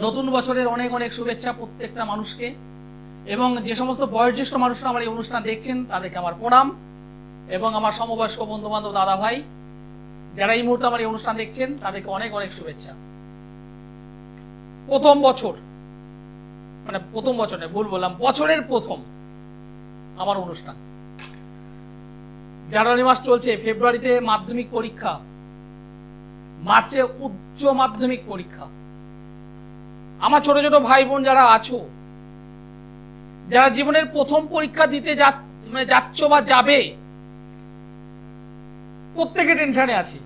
নতুন বছরের অনেক অনেক শুভেচ্ছা প্রত্যেকটা মানুষকে, এবং যে সমস্ত বয়োজ্যেষ্ঠ মানুষরা আমার এই অনুষ্ঠান দেখছেন তাদেরকে আমার প্রণাম, এবং আমার সমবয়স্ক বন্ধু বান্ধব দাদা ভাই যারা এই মুহূর্তে আমার এই অনুষ্ঠান দেখছেন তাদেরকে অনেক অনেক শুভেচ্ছা। প্রথম বছর, মানে প্রথম বছর নয়, ভুল বললাম, বছরের প্রথম আমার অনুষ্ঠান। জানুয়ারি মাস চলছে, ফেব্রুয়ারিতে মাধ্যমিক পরীক্ষা, মার্চে উচ্চ মাধ্যমিক পরীক্ষা। আমার ছোট ছোট ভাই বোন যারা আছো, যারা জীবনের প্রথম পরীক্ষা দিতে যাচ্ছ বা যাবে, প্রত্যেকে টেনশনে আছে।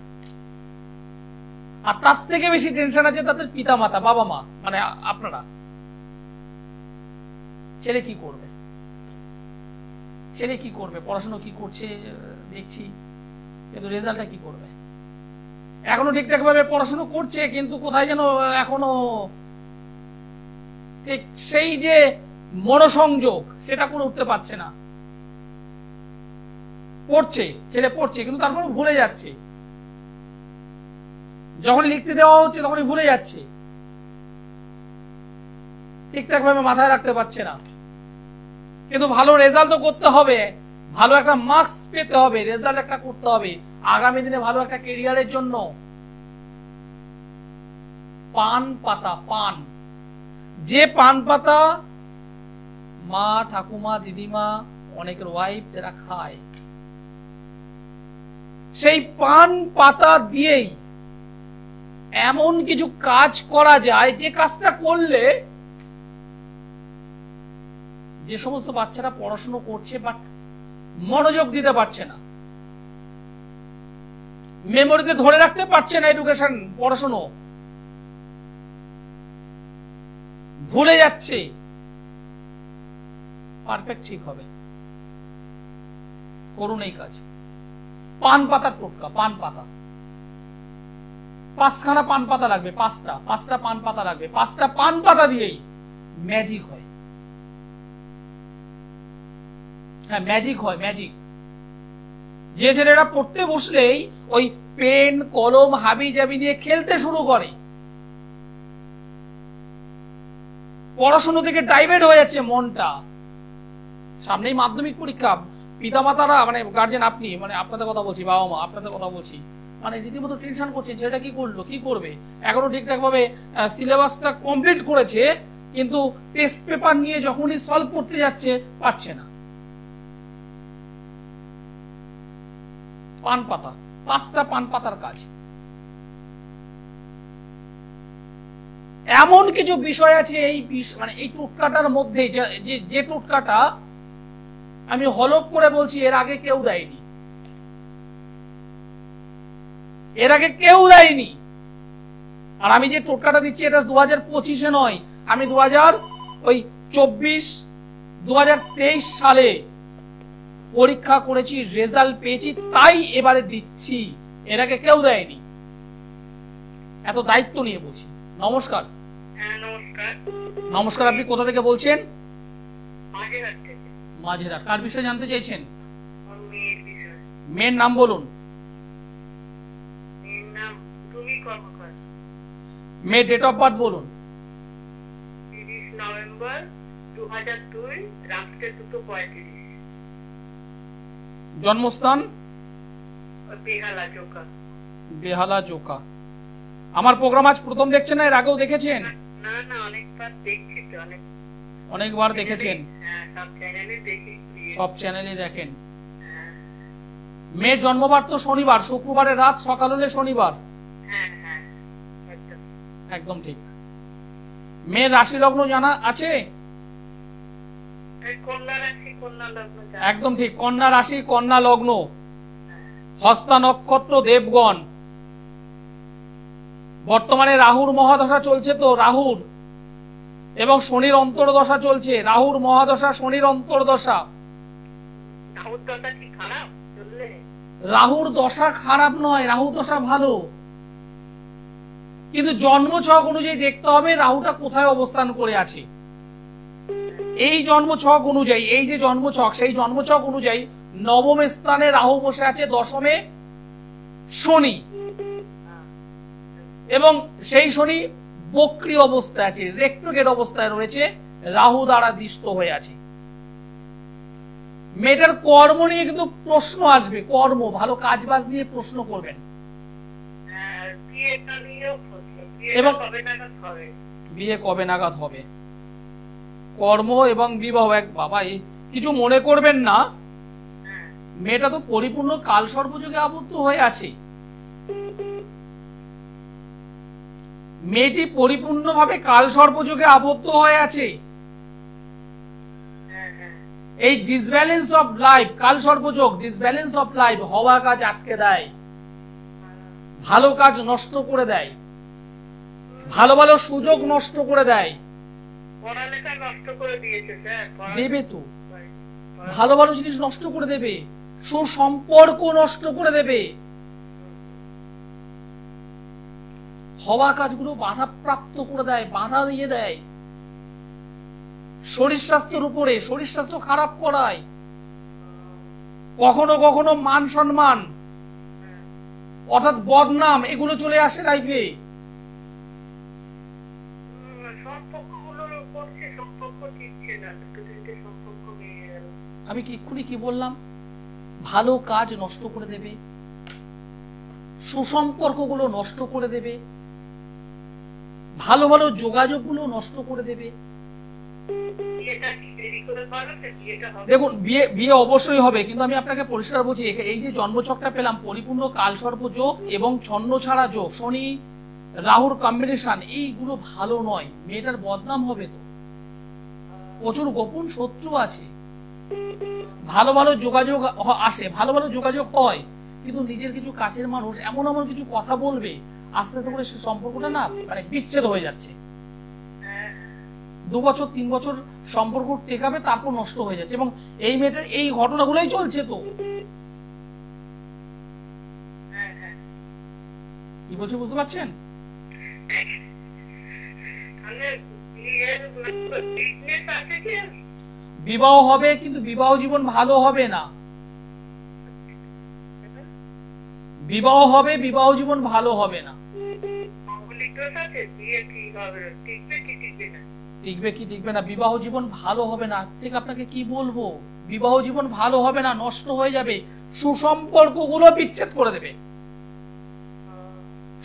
আর তার থেকে বেশি টেনশন আছে তাদের পিতা মাতা, বাবা মা, মানে আপনারা। ছেলে কি করবে, ছেলে কি করবে, পড়াশোনা কি করছে দেখছি, কিন্তু রেজাল্টটা কি করবে। এখনো ঠিকঠাক ভাবে পড়াশোনা করছে, কিন্তু কোথায় যেন এখনো ঠিক সেই যে মনোসংযোগ সেটা করে উঠতে পারছে না। পড়ছে, ছেলে পড়ছে, কিন্তু তারপর ভুলে যাচ্ছে। যখন লিখতে দেওয়া হচ্ছে তখনই ভুলে যাচ্ছে, ঠিকঠাক ভাবে মাথায় রাখতে পারছে না। কিন্তু ভালো রেজাল্ট তো করতে হবে, ভালো একটা মার্কস পেতে হবে, রেজাল্ট একটা করতে হবে আগামী দিনে ভালো একটা ক্যারিয়ারের জন্য। পান পাতা, পান, যে পান পাতা মা ঠাকুমা দিদিমা অনেকের ওয়াইফ যারা খায়, সেই পান পাতা দিয়েই এমন কিছু কাজ করা যায় যে কাজটা করলে যে সমস্ত বাচ্চারা পড়াশোনা করছে বাট মনোযোগ দিতে পারছে না, মেমোরিতে ধরে রাখতে পারছে না, এডুকেশন পড়াশোনা ভুলে যাচ্ছে, পারফেক্ট ঠিক হবে। করুন এই কাজ। পান পাতার টোটকা, পান পাতা, 5খানা পান পাতা লাগবে, 5টা পান পাতা লাগবে। 5টা পান পাতা দিয়েই ম্যাজিক হয়। হ্যাঁ, ম্যাজিক হয়, ম্যাজিক। যে ছেলেরা পড়তে বসলেই ওই পেন কলম হাবি জাবি নিয়ে খেলতে শুরু করে, পড়াশোনা থেকে ডাইভার্ট হয়ে যাচ্ছে মনটা। সামনেই মাধ্যমিক পরীক্ষা, পিতামাতারা মানে গার্জেন, আপনি মানে আপনাদের কথা বলছি, বাবা মা আপনাদের কথা বলছি, মানে রীতিমতো টেনশন করছে ছেলেটা কি করলো, কি করবে। এখনো ঠিকঠাক ভাবে সিলেবাসটা কমপ্লিট করেছে, কিন্তু টেস্ট পেপার নিয়ে যখনই সলভ করতে যাচ্ছে পারছে না। পান পাতা, 5টা পান পাতার কাজ। এমন কিছু বিষয় আছে এই মানে এই টোটকাটার মধ্যে, যে টোটকাটা আমি হলফ করে বলছি এর আগে কেউ দেয়নি, এর আগে কেউ দেয়নি। আর আমি যে টোটকাটা দিচ্ছি এটা 2025-এ নয়, আমি 2023 সালে পরীক্ষা করেছি, রেজাল্ট পেয়েছি, তাই এবারে দিচ্ছি, এর আগে কেউ দেয়নি। এত দায়িত্ব নিয়ে বলছি। নমস্কার। নমস্কার, আপনি কোথা থেকে বলছেন? মাঝেরহাট। কার বিষয়ে জানতে চাইছেন? মেয়ের নাম বলুন। মেয়ের ডেট অফ বার্থ বলুন। 30 নভেম্বর 2002, রাত্রে 2:35। জন্মস্থান? বেহালা জোকা। বেহালা জোকা। আমার প্রোগ্রাম আজ প্রথম দেখছেন না এর আগেও দেখেছেন? না না, অনেকবার দেখছি তো, অনেকবার দেখেছেন? হ্যাঁ, সব চ্যানেলে দেখি। সব চ্যানেলে দেখেন। মেয়ের জন্মবার তো শনিবার, শুক্রবারের রাত, সকাল হলে শনিবার। হ্যাঁ হ্যাঁ, একদম ঠিক। মেয়ের রাশি লগ্ন জানা আছে? কন্যা রাশি, কন্যা লগ্ন। একদম ঠিক, কন্যা রাশি কন্যা লগ্ন, হস্তা নক্ষত্র দেবগণ। বর্তমানে রাহুর মহাদশা চলছে তো, রাহুর এবং শনির অন্তর্দশা চলছে। রাহুর মহাদশা, শনির অন্তর্দশা। রাহুর দশা খারাপ নয়, রাহুর দশা ভালো, কিন্তু জন্মছক অনুযায়ী দেখতে হবে রাহুটা কোথায় অবস্থান করে আছে। এই জন্মছক অনুযায়ী, এই যে জন্মছক, সেই জন্মছক অনুযায়ী নবম স্থানে রাহু বসে আছে, দশমে শনি, এবং সেই শনি বক্রি অবস্থায় আছে, রেট্রোগেট অবস্থায় রয়েছে, রাহু দ্বারা দিষ্ট হয়ে আছে। মেয়েটার কর্ম নিয়ে কিন্তু প্রশ্ন আসবে, কর্ম ভালো কাজ বাজ নিয়ে প্রশ্ন করবেন। এবং বিয়ে কবে নাগাদ হবে, কর্ম এবং বিবাহ এক বাবা, কিছু মনে করবেন না, মেয়েটা তো পরিপূর্ণ কাল সর্পযোগে আবদ্ধ হয়ে আছে। মেয়েটি পরিপূর্ণভাবে কাল সর্পযোগে আবদ্ধ হয়ে আছে। এই ডিসব্যালেন্স অফ লাইফ, কাল সর্পযোগ ডিসব্যালেন্স অফ লাইফ, হওয়া কাজ আটকে দেয়, ভালো কাজ নষ্ট করে দেয়, ভালো ভালো সুযোগ নষ্ট করে দেয়। পড়ালেখা নষ্ট করে দিয়েছে স্যার, দেবে তো, ভালো ভালো জিনিস নষ্ট করে দেবে, সুসম্পর্ক নষ্ট করে দেবে, হওয়া কাজগুলো বাধাপ্রাপ্ত করে দেয়, বাধা দিয়ে দেয়, শরীর স্বাস্থ্যের উপরে, শরীর স্বাস্থ্য খারাপ করায়, কখনো কখনো মান সম্মান অর্থাৎ বদনাম এগুলো চলে আসে লাইফে। আমি কি এক্ষুনি কি বললাম, ভালো কাজ নষ্ট করে দেবে, সুসম্পর্কগুলো নষ্ট করে দেবে, ভালো ভালো যোগাযোগগুলো নষ্ট করে দেবে। দেখুন বিয়ে অবশ্যই হবে, কিন্তু আমি আপনাকে পরিষ্কার বলছি, এই যে জন্মছকটা পেলাম পরিপূর্ণ কালসর্প যোগ এবং ছন্ন ছাড়া যোগ, শনি রাহুর কম্বিনেশন, এইগুলো ভালো নয়। মেয়েটার বদনাম হবে তো, প্রচুর গোপন শত্রু আছে, ভালো ভালো যোগাযোগ আসে, ভালো ভালো যোগাযোগ হয়, কিন্তু নিজের কিছু কাছের মানুষ এমন এমন কিছু কথা বলবে, আস্তে আস্তে করে সে সম্পর্কটা না মানে বিচ্ছেদ হয়ে যাচ্ছে। 2 বছর 3 বছর সম্পর্ক টেকাবে, তারপর নষ্ট হয়ে যাচ্ছে। এবং এই মেয়েটার এই ঘটনাগুলোই চলছে তো। কি বলছি বুঝতে পারছেন? বিবাহ হবে, কিন্তু বিবাহ জীবন ভালো হবে না। বিবাহ হবে, বিবাহ জীবন ভালো হবে না। টিকবে কি টিকবে না, বিবাহ জীবন ভালো হবে না। ঠিক আপনাকে কি বলবো, বিবাহ জীবন ভালো হবে না, নষ্ট হয়ে যাবে, সুসম্পর্কগুলো বিচ্ছেদ করে দেবে।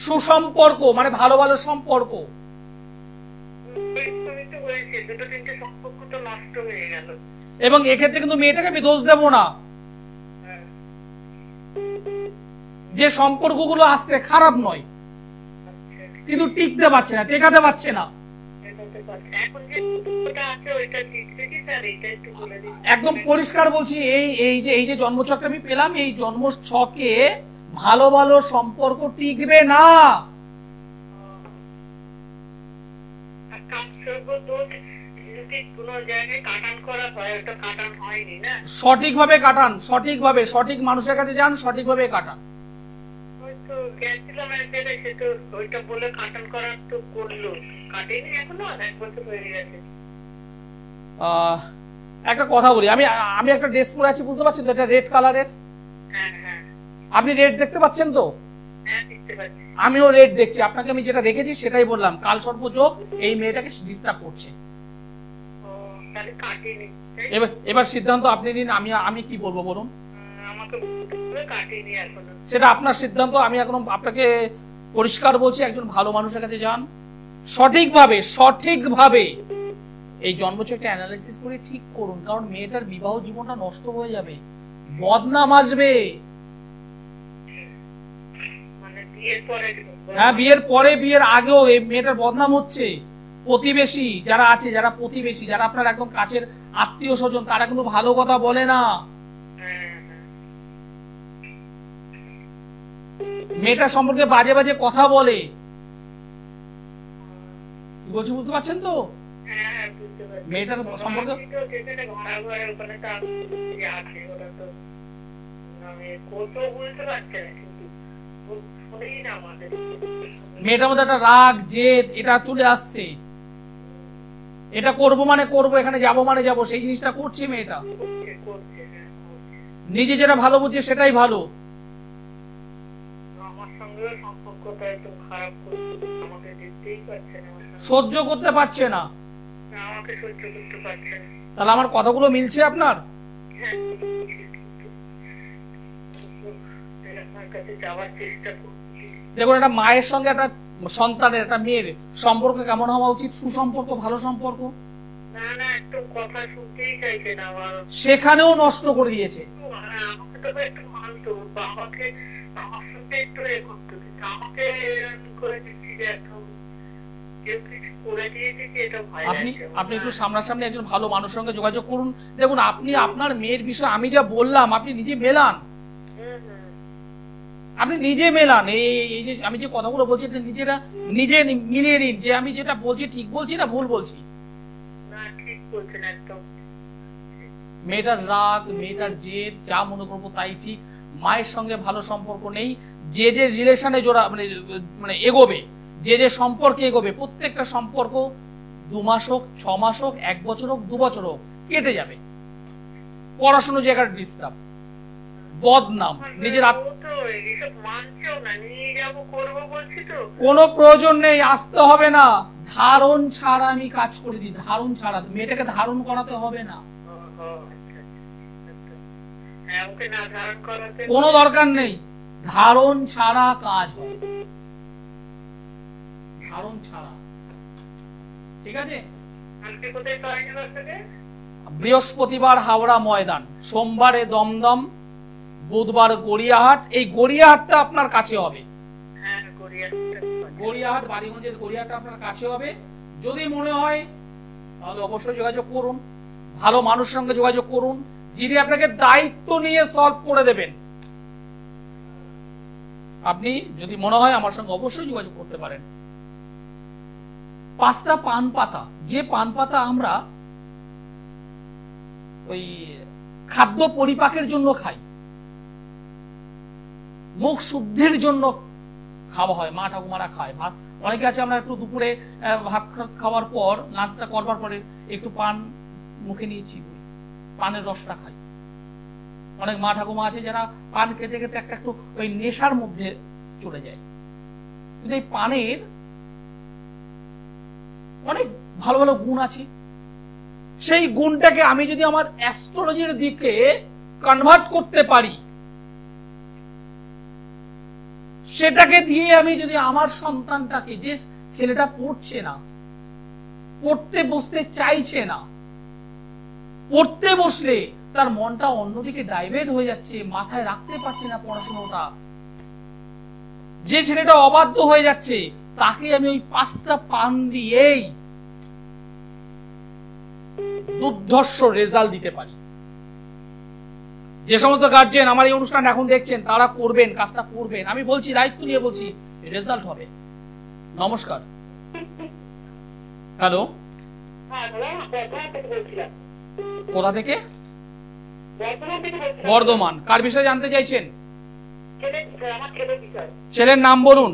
সুসম্পর্ক মানে ভালো ভালো সম্পর্ক, এবং এক্ষেত্রে কিন্তু মেয়েটাকে আমি দোষ দেব না, যে সম্পর্কগুলো আসছে খারাপ নয়, কিন্তু টিকতে পারছে না, টেকাতে পারছে না। একদম পরিষ্কার বলছি, এই যে জন্মছকটা আমি পেলাম, এই জন্মছকে ভালো ভালো সম্পর্ক টিকবে না। সঠিকভাবে কাটান, সঠিকভাবে, সঠিক মানুষের কাছে যান, সঠিকভাবে কাটান। একটা কথা বলি, আমি একটা ড্রেস পরে আছি, বুঝতে পারছেন তো, এটা রেড কালারের। আপনি রেড দেখতে পাচ্ছেন তো? আমিও রেড দেখছি। আপনাকে আমি যেটা দেখেছি সেটাই বললাম, কাল সর্পযোগ এই মেয়েটাকে ডিস্টার্ব করছে। এবার সিদ্ধান্ত আপনি নিন, আমি কি বলবো বলুন? সেটা আপনার সিদ্ধান্ত। আমি এখন আপনাকে পরিষ্কার বলছি, একজন ভালো মানুষের কাছে যান, সঠিকভাবে সঠিকভাবে এই জন্মছকটা অ্যানালাইসিস করে ঠিক করুন, কারণ মেয়েটার বিবাহ জীবনটা নষ্ট হয়ে যাবে, বদনাম আসবে। হ্যাঁ, বিয়ের পরে বিয়ের আগেও এই মেয়েটার বদনাম হচ্ছে। প্রতিবেশী যারা আছে, যারা প্রতিবেশী, যারা আপনার একদম কাছের আত্মীয় স্বজন, তারা কিন্তু ভালো কথা বলে না। মেয়েটার সম্পর্কে বাজে বাজে কথা বলে। কি বলছি বুঝতে পারছেন তো? মেয়েটার সম্পর্কে মেয়েটার মধ্যে একটা রাগ জেদ এটা চলে আসছে। এটা করব মানে করব, এখানে যাব মানে যাব, সেই জিনিসটা করছে মেয়েটা। নিজে যেটা ভালো বুঝছে সেটাই ভালো। সহ্য করতে পারছে না। আমাকে সহ্য করতে পারছে না। তাহলে আমার কথাগুলো মিলছে আপনার? হ্যাঁ, আপনার কাছে যাওয়ার চেষ্টা করছি। দেখুন, একটা মায়ের সঙ্গে একটা সন্তানের, একটা মেয়ের সম্পর্ক কেমন হওয়া উচিত? সুসম্পর্ক, ভালো সম্পর্ক। না না, একটু কথা শুনতেই চাইছে না আমার। সেখানেও নষ্ট করে দিয়েছে। আমাকে তো একটু মানতো, আমাকে আমার সঙ্গে একটু এ করতো, কিন্তু আমাকে এরকম করে দিচ্ছি যে একদম কেউ কিছু করে দিয়েছে কি, এটা ভয় আপনি লাগছে। আপনি একটু সামনাসামনি একজন ভালো মানুষের সঙ্গে যোগাযোগ করুন। দেখুন, আপনি আপনার মেয়ের বিষয়ে আমি যা বললাম আপনি নিজে মেলান। আপনি নিজে মেলান। এই যে আমি যে কথাগুলো বলছি এটা নিজে মিলিয়ে নিন যে আমি যেটা বলছি ঠিক বলছি না ভুল বলছি। না, ঠিক বলছেন একদম। মেয়েটার রাগ, মেয়েটার জেদ, যা মনে করবো তাই ঠিক। মায়ের সঙ্গে ভালো সম্পর্ক নেই। যে রিলেশনে জোড়া মানে এগোবে, যে সম্পর্কে এগোবে, প্রত্যেকটা সম্পর্ক 2 মাস হোক, 6 মাস হোক, 1 বছর হোক, 2 বছর হোক, কেটে যাবে। পড়াশোনার জায়গার ডিস্টার্ব, বদনাম, নিজের কোনো প্রয়োজন নেই, আসতে হবে না। ধারণ ছাড়া আমি কাজ করে দিই, ধারণ ছাড়া। মেয়েটাকে ধারণ করাতে হবে না, কোনো দরকার নেই। ধারণ ছাড়া কাজ হয়, ধারণ ছাড়া। ঠিক আছে? বৃহস্পতিবার হাওড়া ময়দান, সোমবারে দমদম, বুধবার গড়িয়াহাট। এই গড়িয়াহাটটা আপনার কাছে হবে। গড়িয়াহাট, বালিগঞ্জের গড়িয়াহাটটা আপনার কাছে হবে। যদি মনে হয় তাহলে অবশ্যই যোগাযোগ করুন, ভালো মানুষের সঙ্গে যোগাযোগ করুন যিনি আপনাকে দায়িত্ব নিয়ে সলভ করে দেবেন। আপনি যদি মনে হয় আমার সঙ্গে অবশ্যই যোগাযোগ করতে পারেন। 5টা পান পাতা, যে পান পাতা আমরা ওই খাদ্য পরিপাকের জন্য খাই, মুখ শুদ্ধির জন্য খাওয়া হয়, মা ঠাকুমারা খায়। ভাত অনেকে আছে, আমরা একটু দুপুরে ভাত খাওয়ার পর, লাঞ্চটা করবার পরে একটু পান মুখে নিয়ে চিবুই, পানের রসটা খাই। অনেক মা ঠাকুমা আছে যারা পান খেতে খেতে একটু ওই নেশার মধ্যে চলে যায়। কিন্তু এই পানের অনেক ভালো ভালো গুণ আছে। সেই গুণটাকে আমি যদি আমার অ্যাস্ট্রোলজির দিকে কনভার্ট করতে পারি, সেটাকে দিয়ে আমি যদি আমার সন্তানটাকে, যে ছেলেটা পড়ছে না, পড়তে বসতে চাইছে না, পড়তে বসলে তার মনটা অন্যদিকে ডাইভার্ট হয়ে যাচ্ছে, মাথায় রাখতে পারছে না পড়াশোনাটা, যে ছেলেটা অবাধ্য হয়ে যাচ্ছে, তাকে আমি ওই 5টা পান দিয়েই দুর্ধর্ষ রেজাল্ট দিতে পারি। যে সমস্ত গার্জিয়ান আমার এই অনুষ্ঠান এখন দেখছেন তারা করবেন, কাজটা করবেন। আমি বলছি, দায়িত্ব নিয়ে বলছি, রেজাল্ট হবে। নমস্কার। হ্যালো, কোথা থেকে? বর্ধমান। কার বিষয়ে জানতে চাইছেন? ছেলের নাম বলুন,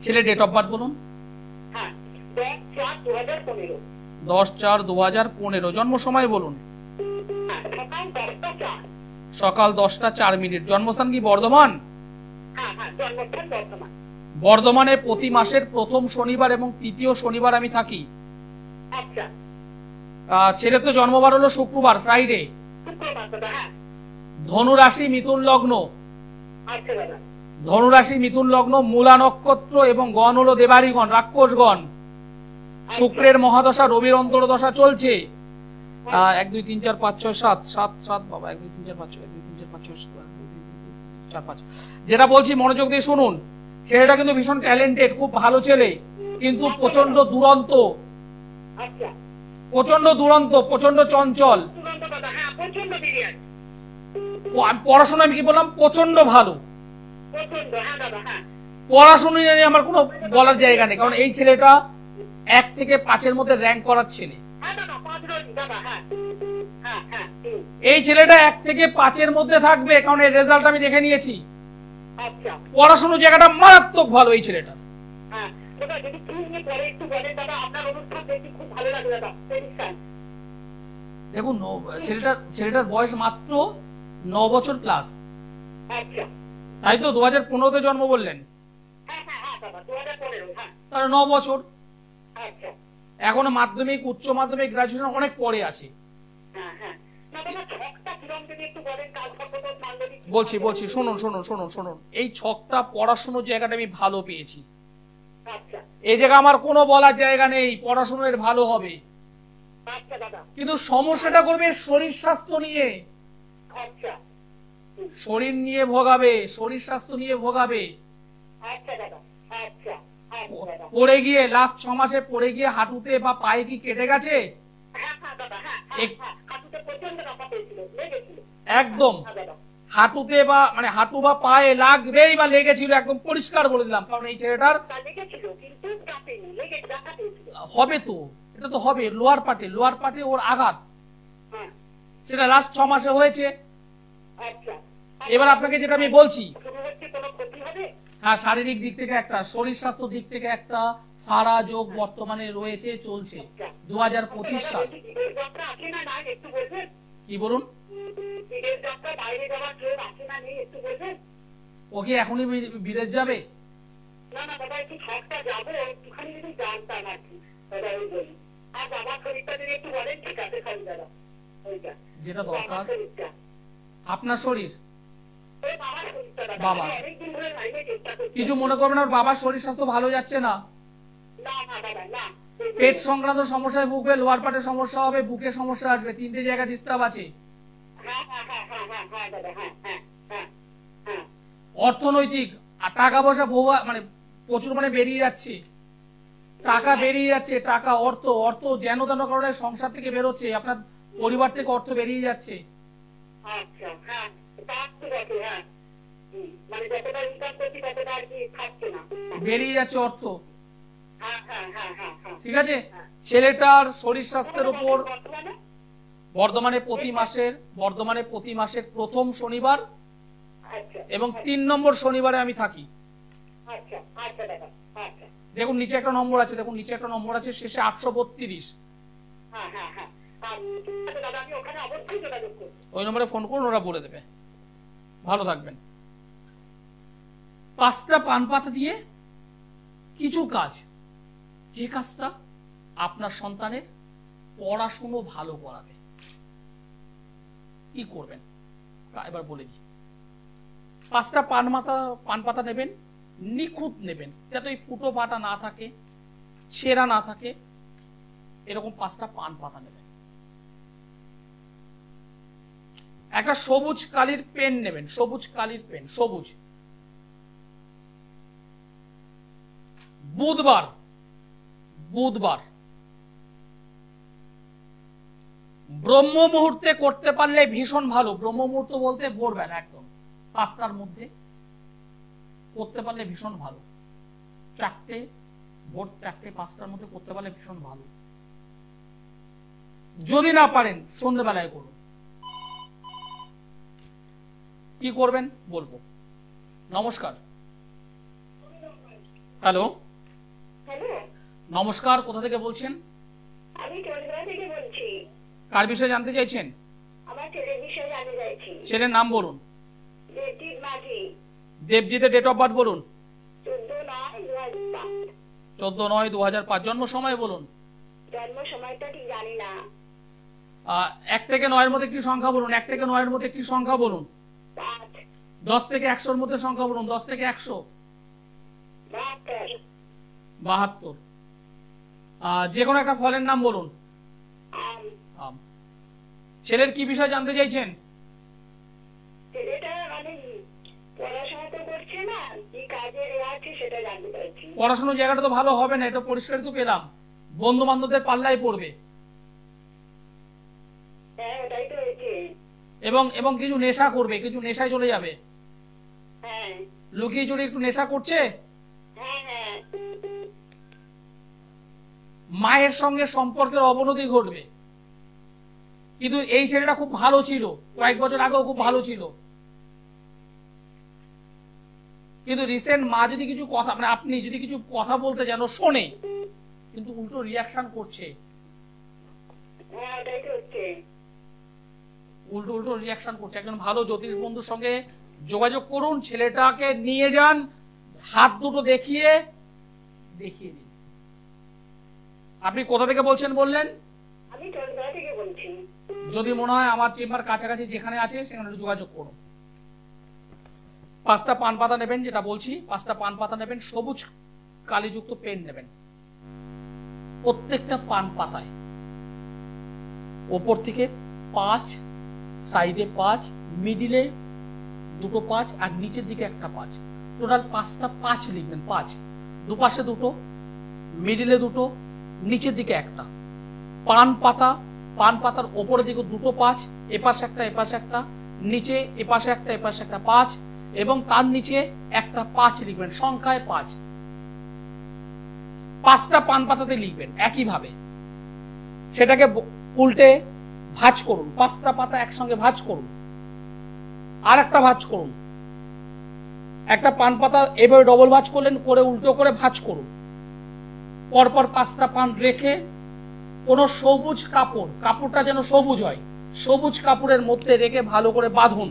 ছেলের ডেট অফ বার্থ বলুন। 10/4/2015। জন্ম সময় বলুন। সকাল 10টা 4 মিনিট। জন্মস্থান কি বর্ধমান? বর্ধমানে প্রতি মাসের প্রথম শনিবার এবং তৃতীয় শনিবার আমি থাকি। ছেলের তো জন্মবার হলো শুক্রবার, ফ্রাইডে। ধনুরাশি মিথুন লগ্ন, ধনুরাশি মিথুন লগ্ন, মূলা নক্ষত্র এবং গণ হলো দেবাড়িগণ, রাক্ষসগণ। শুক্রের মহাদশা, রবির অন্তর্দশা চলছে। 1 2 3 4 5 6 7 7 7 বাবা, 1 2 3 4 5 6 1 2 3 4 5 6 4 5। যেটা বলছি মনোযোগ দিয়ে শুনুন। ছেলেটা কিন্তু ভীষণ ট্যালেন্টেড, খুব ভালো ছেলে, কিন্তু প্রচন্ড দুরন্ত, প্রচন্ড দুরন্ত, প্রচন্ড চঞ্চল। পড়াশোনা আমি কি বললাম, প্রচন্ড ভালো। পড়াশোনা নিয়ে আমার কোনো বলার জায়গা নেই, কারণ এই ছেলেটা 1 থেকে 5-এর মধ্যে র্যাঙ্ক করার ছেলে। এই ছেলেটা 1 থেকে 5-এর মধ্যে থাকবে, কারণ এর রেজাল্ট আমি দেখে নিয়েছি। পড়াশোনার জায়গাটা মারাত্মক ভালো এই ছেলেটা। দেখুন, ছেলেটার বয়স মাত্র 9 বছর প্লাস। তাই তো 2015-তে জন্ম বললেন? তাহলে 9 বছর। আচ্ছা এখনো মাধ্যমিক, উচ্চ মাধ্যমিক, গ্রাজুয়েশন অনেক পরে আছে। হ্যাঁ হ্যাঁ না বাবা ছকটা কিরম যদি একটু বলেন কাল সর্বদা মাঙ্গলিক বলছি শুনুন, এই ছকটা পড়াশোনার জায়গাটা আমি ভালো পেয়েছি। আচ্ছা এই জায়গা আমার কোনো বলার জায়গা নেই, পড়াশোনার ভালো হবে, আচ্ছা দাদা কিন্তু সমস্যাটা করবে শরীর স্বাস্থ্য নিয়ে। আচ্ছা শরীর নিয়ে ভোগাবে, শরীর স্বাস্থ্য নিয়ে ভোগাবে। আচ্ছা দাদা আচ্ছা আচ্ছা দাদা পড়ে গিয়ে লাস্ট 6 মাসে পড়ে গিয়ে হাঁটুতে বা পায়ে কি কেটে গেছে? হ্যাঁ হ্যাঁ দাদা হ্যাঁ হ্যাঁ হাঁটুতে প্রচন্ড ব্যথা পেয়েছিল লেগেছিল একদম হ্যাঁ দাদা হাঁটুতে বা মানে হাঁটু বা পায়ে লাগবেই বা লেগেছিল, একদম পরিষ্কার বলে দিলাম। কারণ এই ছেলেটার তা লেগেছিল কিন্তু কাটেনি লেগে ব্যথা পেয়েছিল হবে তো, এটা তো হবে, লোয়ার পার্টে ওর আঘাত, হ্যাঁ সেটা লাস্ট 6 মাসে হয়েছে। আচ্ছা এবার আপনাকে যেটা আমি বলছি, শুরু হচ্ছে কোনো ক্ষতি হবে হ্যাঁ শারীরিক দিক থেকে একটা, শরীর স্বাস্থ্য দিক থেকে একটা ফাড়া যোগ বর্তমানে রয়েছে, চলছে 2025 সাল। বিদেশ যাত্রা আছে না নাই একটু বলবেন কি বলুন? বিদেশ যাত্রা বাইরে যাওয়ার জোর আছে না নেই একটু বলবেন ও কি এখনই বিদেশ যাবে? না না দাদা একটু ছকটা যাবো একটুখানি যদি জানতাম আর কি দাদা ওই বলি আর বাবার শরীরটা যদি একটু বলেন ঠিক আছে খালি দাদা ওইটা যেটা দরকার শরীরটা আপনার শরীর, ওই বাবার শরীরটা দাদা বাবা। আমি অনেকদিন ধরে লাইনে চেষ্টা করছি কিছু মনে করবেন না, ওর বাবার শরীর স্বাস্থ্য ভালো যাচ্ছে না, না না দাদা না পেট সংক্রান্ত সমস্যায় ভুগবে, লোয়ার পার্টে সমস্যা হবে, বুকে সমস্যা আসবে, 3টে জায়গা ডিস্টার্ব আছে। হ্যাঁ হ্যাঁ হ্যাঁ হ্যাঁ হ্যাঁ হ্যাঁ দাদা হ্যাঁ হ্যাঁ হ্যাঁ হ্যাঁ অর্থনৈতিক আর টাকা পয়সা মানে প্রচুর মানে বেরিয়ে যাচ্ছে, টাকা বেরিয়ে যাচ্ছে, টাকা অর্থ যেন তেন কারণে সংসার থেকে বেরোচ্ছে, আপনার পরিবার থেকে অর্থ বেরিয়ে যাচ্ছে। আচ্ছা হ্যাঁ তা তো বটে হ্যাঁ মানে যতটা ইনকাম করছি ততটা আর কি থাকছে না বেরিয়ে যাচ্ছে অর্থ, হ্যাঁ হ্যাঁ হ্যাঁ হ্যাঁ হ্যাঁ ঠিক আছে। ছেলেটার শরীর স্বাস্থ্যের উপর বর্তমানে বর্ধমানে প্রতি মাসের প্রথম শনিবার আচ্ছা এবং 3 নম্বর শনিবারে আমি থাকি। আচ্ছা আচ্ছা দাদা আচ্ছা দেখুন নিচে একটা নম্বর আছে, শেষে 832। হ্যাঁ হ্যাঁ হ্যাঁ আচ্ছা দাদা আমি ওখানে অবশ্যই যোগাযোগ করব ওই নম্বরে ফোন করুন, ওরা বলে দেবে। ভালো থাকবেন। 5টা পান পাতা দিয়ে কিছু কাজ, যে কাজটা আপনার সন্তানের পড়াশুনো ভালো করাবে। কি করবেন এবার বলে দিই। 5টা পান পাতা নেবেন, নিখুঁত নেবেন, যাতে ওই ফুটো পাতা না থাকে, ছেঁড়া না থাকে, এরকম 5টা পান পাতা নেবেন। একটা সবুজ কালির পেন নেবেন, সবুজ। বুধবার ব্রহ্ম মুহূর্তে করতে পারলে ভীষণ ভালো। ব্রহ্ম মুহূর্ত বলতে ভোরবেলা একদম 5টার মধ্যে করতে পারলে ভীষণ ভালো। ভোর 4টে 5টার মধ্যে করতে পারলে ভীষণ ভালো। যদি না পারেন সন্ধ্যেবেলায় করুন। কি করবেন বলবো। নমস্কার। হ্যালো হ্যালো নমস্কার, কোথা থেকে বলছেন? আমি চন্দ্রা থেকে বলছি কার বিষয়ে জানতে চাইছেন? আমার ছেলের বিষয়ে জানতে চাইছি ছেলের নাম বলুন। দেবজিৎ মাঝি দেবজিতের ডেট অফ বার্থ বলুন। 14/9/2005 14/9/2005। জন্ম সময় বলুন। জন্ম সময়টা ঠিক জানি না 1 থেকে 9-এর মধ্যে একটি সংখ্যা বলুন। 1 থেকে 9-এর মধ্যে একটি সংখ্যা বলুন। 5 10 থেকে 100-এর মধ্যে সংখ্যা বলুন। 10 থেকে 100 72 যে কোনো একটা ফলের নাম বলুন। আম ছেলের কি বিষয় জানতে চাইছেন? ছেলেটা মানে পড়াশোনা তো করছে না, কি কাজে আছে সেটা জানতে চাইছি। পড়াশোনার জায়গাটা তো ভালো হবে না, এটা পরিষ্কারই তো পেলাম। বন্ধু বান্ধবদের পাল্লায় পড়বে হ্যাঁ ওটাই তো হয়েছে। এবং কিছু নেশা করবে, কিছু নেশায় চলে যাবে। হ্যাঁ লুকিয়ে চুরি একটু নেশা করছে। হ্যাঁ হ্যাঁ মায়ের সঙ্গে সম্পর্কের অবনতি ঘটবে। কিন্তু এই ছেলেটা খুব ভালো ছিল, কয়েক বছর আগেও খুব ভালো ছিল, কিন্তু রিসেন্ট মা যদি কিছু কথা মানে আপনি যদি কিছু কথা বলতে যান শোনে, কিন্তু উল্টো রিয়াকশন করছে। হ্যাঁ ওটাই তো হচ্ছে। উল্টো রিয়াকশন করছে। একজন ভালো জ্যোতিষ বন্ধুর সঙ্গে যোগাযোগ করুন, ছেলেটাকে নিয়ে যান, হাত দুটো দেখিয়ে দেখিয়ে দিন। আপনি কোথা থেকে বলছেন বললেন? আমি টনগা থেকে বলছি। যদি মনে হয় আমার চেম্বার কাছাকাছি যেখানে আছে সেখানে যোগাযোগ করুন। 5টা পান পাতা নেবেন, যেটা বলছি 5টা পান পাতা নেবেন, সবুজ কালিযুক্ত পেন নেবেন। প্রত্যেকটা পান পাতায় ওপর থেকে 5, সাইডে 5, মিডিলে 2টো 5 আর নিচের দিকে একটা 5, টোটাল 5টা 5 লিখবেন। 5, দুপাশে 2টো, মিডিলে 2টো, নিচের দিকে একটা। পান পাতার ওপরের দিকে 2টো 5, এপাশে একটা এপাশে একটা, নিচে এপাশে একটা এপাশে একটা 5, এবং তার নিচে একটা 5 লিখবেন, সংখ্যায় 5। 5টা পান পাতাতে লিখবেন একইভাবে। সেটাকে উল্টে ভাঁজ করুন, 5টা পাতা একসঙ্গে ভাঁজ করুন, আর একটা ভাঁজ করুন। একটা পান পাতা এভাবে ডবল ভাঁজ করলেন, করে উল্টো করে ভাঁজ করুন। পরপর 5টা পান রেখে কোন সবুজ কাপড়টা যেন সবুজ হয়, সবুজ কাপড়ের মধ্যে রেখে ভালো করে বাঁধুন,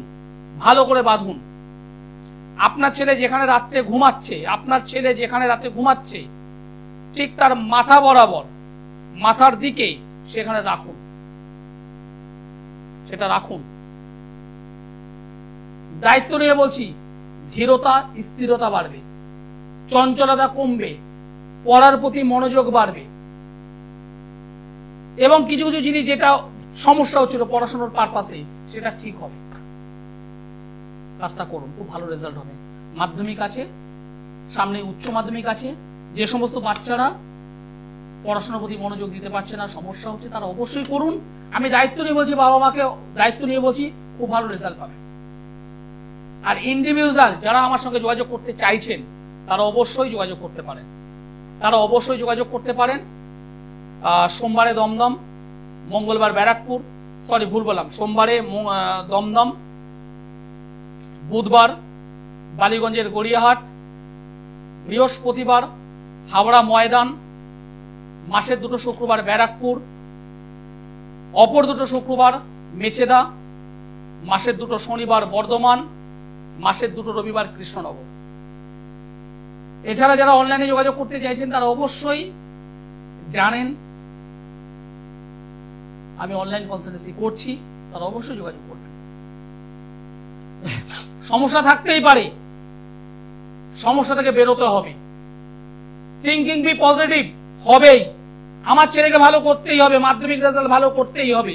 ভালো করে বাঁধুন। আপনার ছেলে যেখানে রাতে ঘুমাচ্ছে ঠিক তার মাথা বরাবর, মাথার দিকে সেখানে রাখুন, সেটা রাখুন। দায়িত্ব নিয়ে বলছি, ধীরতা স্থিরতা বাড়বে, চঞ্চলতা কমবে, পড়ার প্রতি মনোযোগ বাড়বে, এবং কিছু কিছু জিনিস যেটা সমস্যা হচ্ছিল পড়াশোনার পারপাসে সেটা ঠিক হবে। কাজটা করুন, খুব ভালো রেজাল্ট হবে। মাধ্যমিক আছে সামনে, উচ্চ মাধ্যমিক আছে। যে সমস্ত বাচ্চারা পড়াশোনার প্রতি মনোযোগ দিতে পারছে না, সমস্যা হচ্ছে, তারা অবশ্যই করুন। আমি দায়িত্ব নিয়ে বলছি, বাবা মাকে দায়িত্ব নিয়ে বলছি, খুব ভালো রেজাল্ট পাবে। আর ইন্ডিভিজুয়াল যারা আমার সঙ্গে যোগাযোগ করতে চাইছেন তারা অবশ্যই যোগাযোগ করতে পারেন। সোমবারে দমদম, মঙ্গলবার ব্যারাকপুর, সোমবারে দমদম, বুধবার বালিগঞ্জের গড়িয়াহাট, বৃহস্পতিবার হাওড়া ময়দান, মাসের 2টো শুক্রবার ব্যারাকপুর, অপর 2টো শুক্রবার মেচেদা, মাসের 2টো শনিবার বর্ধমান, মাসের 2টো রবিবার কৃষ্ণনগর। এছাড়া যারা অনলাইনে যোগাযোগ করতে চাইছেন তারা অবশ্যই জানেন আমি অনলাইন কনসালটেন্সি করছি, তারা অবশ্যই যোগাযোগ করবেন। সমস্যা থাকতেই পারে, সমস্যা থেকে বেরোতে হবে। থিঙ্কিং বি পজিটিভ হবেই। আমার ছেলেকে ভালো করতেই হবে, মাধ্যমিক রেজাল্ট ভালো করতেই হবে।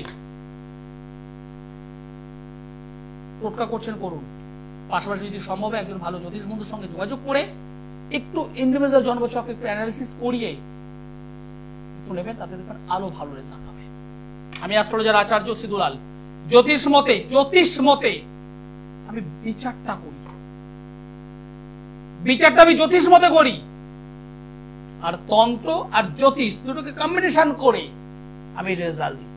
টোটকা করছেন করুন, পাশাপাশি যদি সম্ভব হয় একজন ভালো জ্যোতিষ বন্ধুর সঙ্গে যোগাযোগ করে একটু ইন্ডিভিজুয়াল জন্মছক একটু অ্যানালিসিস করিয়ে একটু নেবেন, তাতে দেখবেন আলো ভালো রেজাল্ট হবে। আমি অ্যাস্ট্রোলজার আচার্য সিদুলাল। জ্যোতিষ মতে আমি বিচারটা আমি জ্যোতিষ মতে করি, আর তন্ত্র আর জ্যোতিষ দুটোকে কম্বিনেশন করে আমি রেজাল্ট দিই।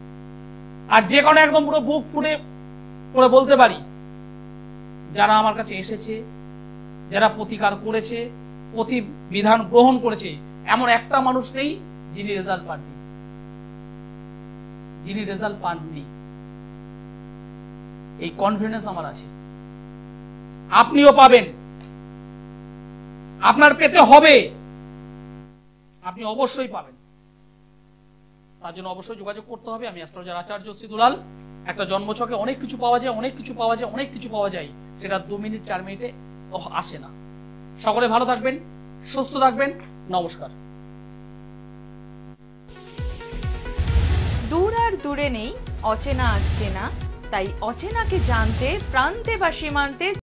আর যে কোনো একদম পুরো বুক ফুটে করে বলতে পারি, যারা আমার কাছে এসেছে, যারা প্রতিকার করেছে, প্রতিবিধান গ্রহণ করেছে, এমন একটা মানুষ নেই যিনি রেজাল্ট পাননি। এই কনফিডেন্স আমার আছে, আপনিও পাবেন, আপনার পেতে হবে, আপনি অবশ্যই পাবেন। তার জন্য অবশ্যই যোগাযোগ করতে হবে। আমি অ্যাস্ট্রোলজার আচার্য সিদুলাল। একটা জন্মছকে অনেক কিছু পাওয়া যায়, সেটা 2 মিনিট 4 মিনিটে আসে না। সকলে ভালো থাকবেন, সুস্থ থাকবেন, নমস্কার। দূর আর দূরে নেই, অচেনা আচ্ছেনা, তাই অচেনাকে জানতে প্রান্তে বা সীমান্তে